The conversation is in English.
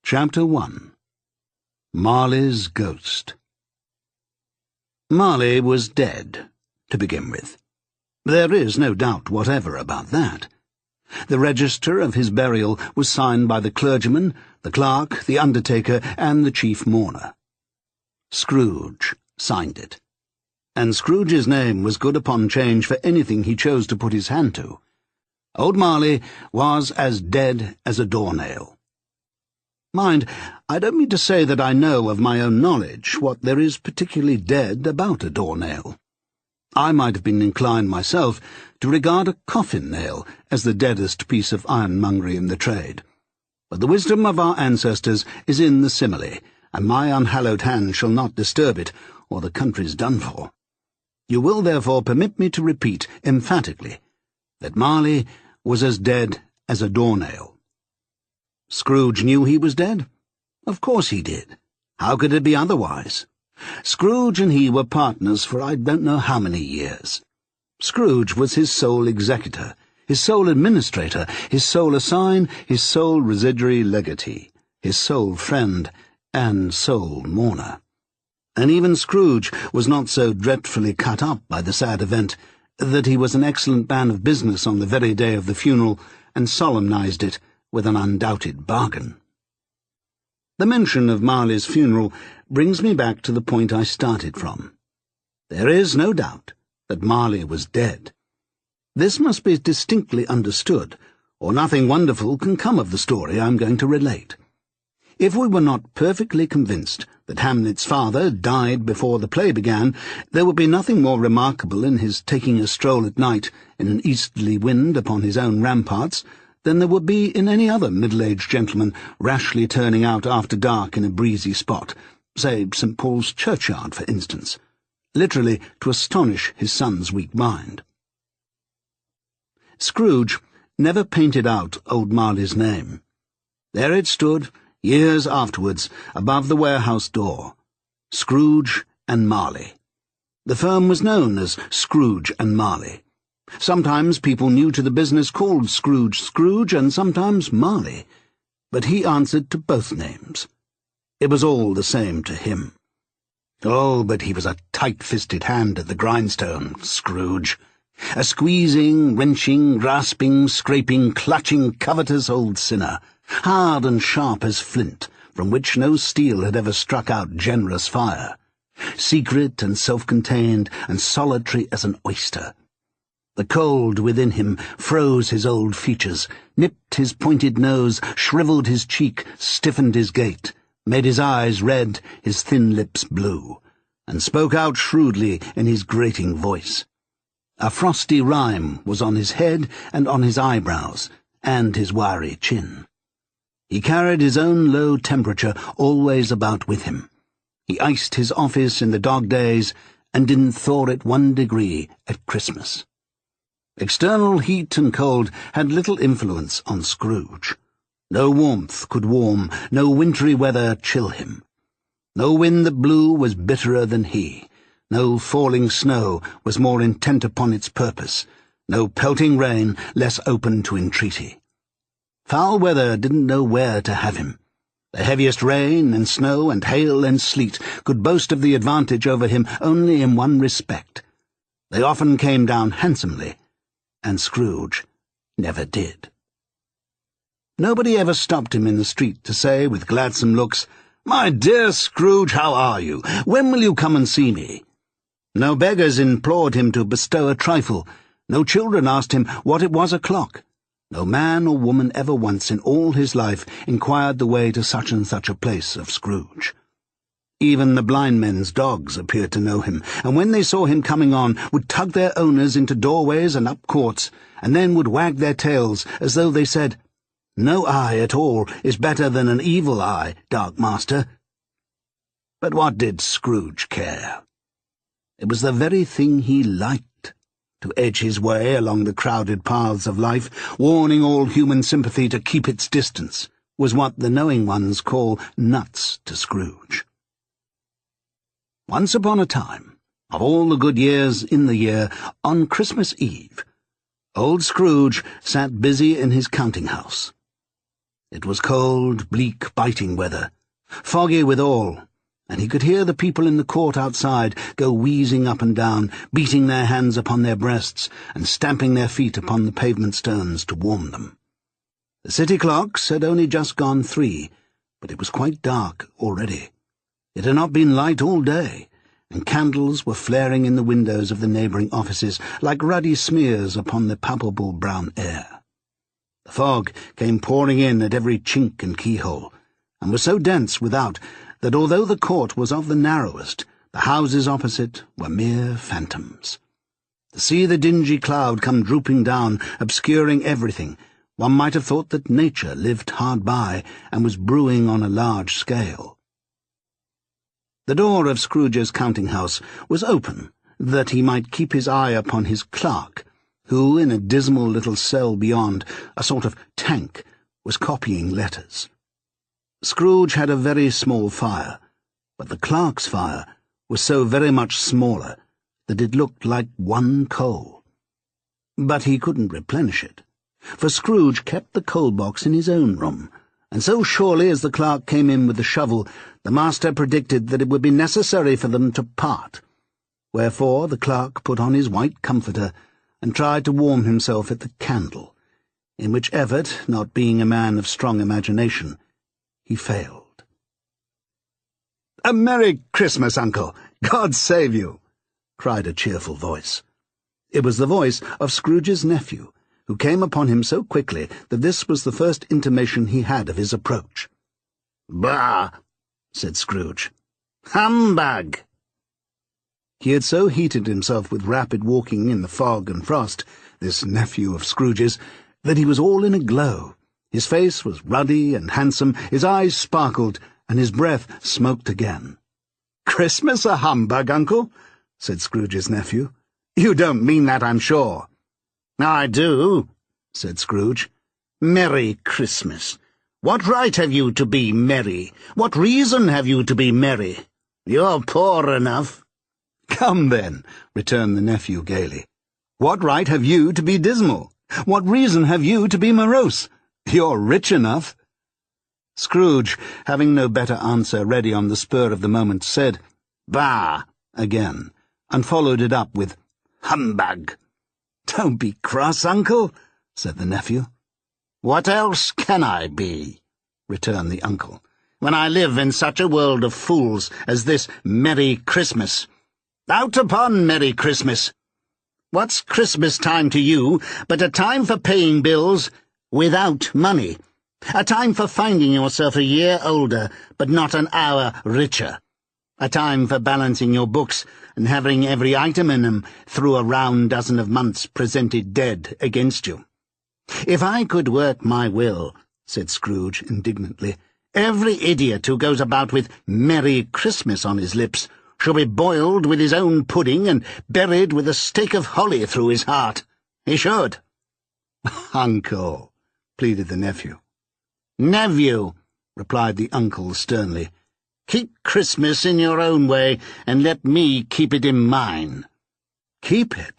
Chapter 1. Marley's Ghost. Marley was dead, to begin with. There is no doubt whatever about that. The register of his burial was signed by the clergyman, the clerk, the undertaker, and the chief mourner. Scrooge signed it. And Scrooge's name was good upon change for anything he chose to put his hand to. Old Marley was as dead as a doornail. Mind, I don't mean to say that I know of my own knowledge what there is particularly dead about a doornail. I might have been inclined myself to regard a coffin-nail as the deadest piece of ironmongery in the trade. But the wisdom of our ancestors is in the simile, and my unhallowed hand shall not disturb it, or the country's done for. You will therefore permit me to repeat emphatically that Marley was as dead as a doornail. Scrooge knew he was dead? Of course he did. How could it be otherwise? Scrooge and he were partners for I don't know how many years. Scrooge was his sole executor, his sole administrator, his sole assign, his sole residuary legatee, his sole friend, and sole mourner. And even Scrooge was not so dreadfully cut up by the sad event that he was an excellent man of business on the very day of the funeral and solemnized it with an undoubted bargain. The mention of Marley's funeral brings me back to the point I started from. There is no doubt that Marley was dead. This must be distinctly understood, or nothing wonderful can come of the story I'm going to relate. If we were not perfectly convinced that Hamlet's father died before the play began, there would be nothing more remarkable in his taking a stroll at night in an easterly wind upon his own ramparts than there would be in any other middle-aged gentleman rashly turning out after dark in a breezy spot, say St. Paul's churchyard, for instance, literally to astonish his son's weak mind. Scrooge never painted out old Marley's name. There it stood, years afterwards, above the warehouse door, Scrooge and Marley. The firm was known as Scrooge and Marley. Sometimes people new to the business called Scrooge Scrooge, and sometimes Marley, but he answered to both names. It was all the same to him. Oh, but he was a tight-fisted hand at the grindstone, Scrooge. A squeezing, wrenching, grasping, scraping, clutching, covetous old sinner, hard and sharp as flint, from which no steel had ever struck out generous fire, secret and self-contained and solitary as an oyster. The cold within him froze his old features, nipped his pointed nose, shriveled his cheek, stiffened his gait, made his eyes red, his thin lips blue, and spoke out shrewdly in his grating voice. A frosty rime was on his head and on his eyebrows, and his wiry chin. He carried his own low temperature always about with him. He iced his office in the dog days, and didn't thaw it 1 degree at Christmas. External heat and cold had little influence on Scrooge. No warmth could warm, no wintry weather chill him. No wind that blew was bitterer than he. No falling snow was more intent upon its purpose. No pelting rain less open to entreaty. Foul weather didn't know where to have him. The heaviest rain and snow and hail and sleet could boast of the advantage over him only in one respect. They often came down handsomely, and Scrooge never did. Nobody ever stopped him in the street to say, with gladsome looks, "My dear Scrooge, how are you? When will you come and see me?" No beggars implored him to bestow a trifle. No children asked him what it was o'clock. No man or woman ever once in all his life inquired the way to such and such a place of Scrooge. Even the blind men's dogs appeared to know him, and when they saw him coming on, would tug their owners into doorways and up courts, and then would wag their tails as though they said, "No eye at all is better than an evil eye, dark master." But what did Scrooge care? It was the very thing he liked, to edge his way along the crowded paths of life, warning all human sympathy to keep its distance, was what the knowing ones call nuts to Scrooge. Once upon a time, of all the good years in the year, on Christmas Eve, old Scrooge sat busy in his counting-house. It was cold, bleak, biting weather, foggy withal, and he could hear the people in the court outside go wheezing up and down, beating their hands upon their breasts and stamping their feet upon the pavement stones to warm them. The city clocks had only just gone 3, but it was quite dark already. It had not been light all day, and candles were flaring in the windows of the neighbouring offices like ruddy smears upon the palpable brown air. The fog came pouring in at every chink and keyhole, and was so dense without that although the court was of the narrowest, the houses opposite were mere phantoms. To see the dingy cloud come drooping down, obscuring everything, one might have thought that nature lived hard by and was brewing on a large scale. The door of Scrooge's counting-house was open, that he might keep his eye upon his clerk, who, in a dismal little cell beyond, a sort of tank, was copying letters. Scrooge had a very small fire, but the clerk's fire was so very much smaller that it looked like one coal. But he couldn't replenish it, for Scrooge kept the coal-box in his own room, and so surely as the clerk came in with the shovel, the master predicted that it would be necessary for them to part, wherefore the clerk put on his white comforter and tried to warm himself at the candle, in which effort, not being a man of strong imagination, he failed. "A Merry Christmas, Uncle! God save you!" cried a cheerful voice. It was the voice of Scrooge's nephew, who came upon him so quickly that this was the first intimation he had of his approach. "Bah!" said Scrooge. "Humbug!" He had so heated himself with rapid walking in the fog and frost, this nephew of Scrooge's, that he was all in a glow. His face was ruddy and handsome, his eyes sparkled, and his breath smoked again. "Christmas a humbug, Uncle?" said Scrooge's nephew. "You don't mean that, I'm sure." "I do," said Scrooge. "Merry Christmas. What right have you to be merry? What reason have you to be merry? You're poor enough." "Come, then," returned the nephew gaily. "What right have you to be dismal? What reason have you to be morose? You're rich enough." Scrooge, having no better answer ready on the spur of the moment, said, "Bah!" again, and followed it up with, "Humbug." "Don't be cross, Uncle," said the nephew. "What else can I be?" returned the uncle, "when I live in such a world of fools as this Merry Christmas? Out upon Merry Christmas! What's Christmas time to you but a time for paying bills without money? A time for finding yourself a year older, but not an hour richer. A time for balancing your books and having every item in them through a round dozen of months presented dead against you. If I could work my will," said Scrooge indignantly, "every idiot who goes about with Merry Christmas on his lips shall be boiled with his own pudding and buried with a stake of holly through his heart. He should." "Uncle," pleaded the nephew. "Nephew," replied the uncle sternly, "keep Christmas in your own way, and let me keep it in mine." "Keep it?"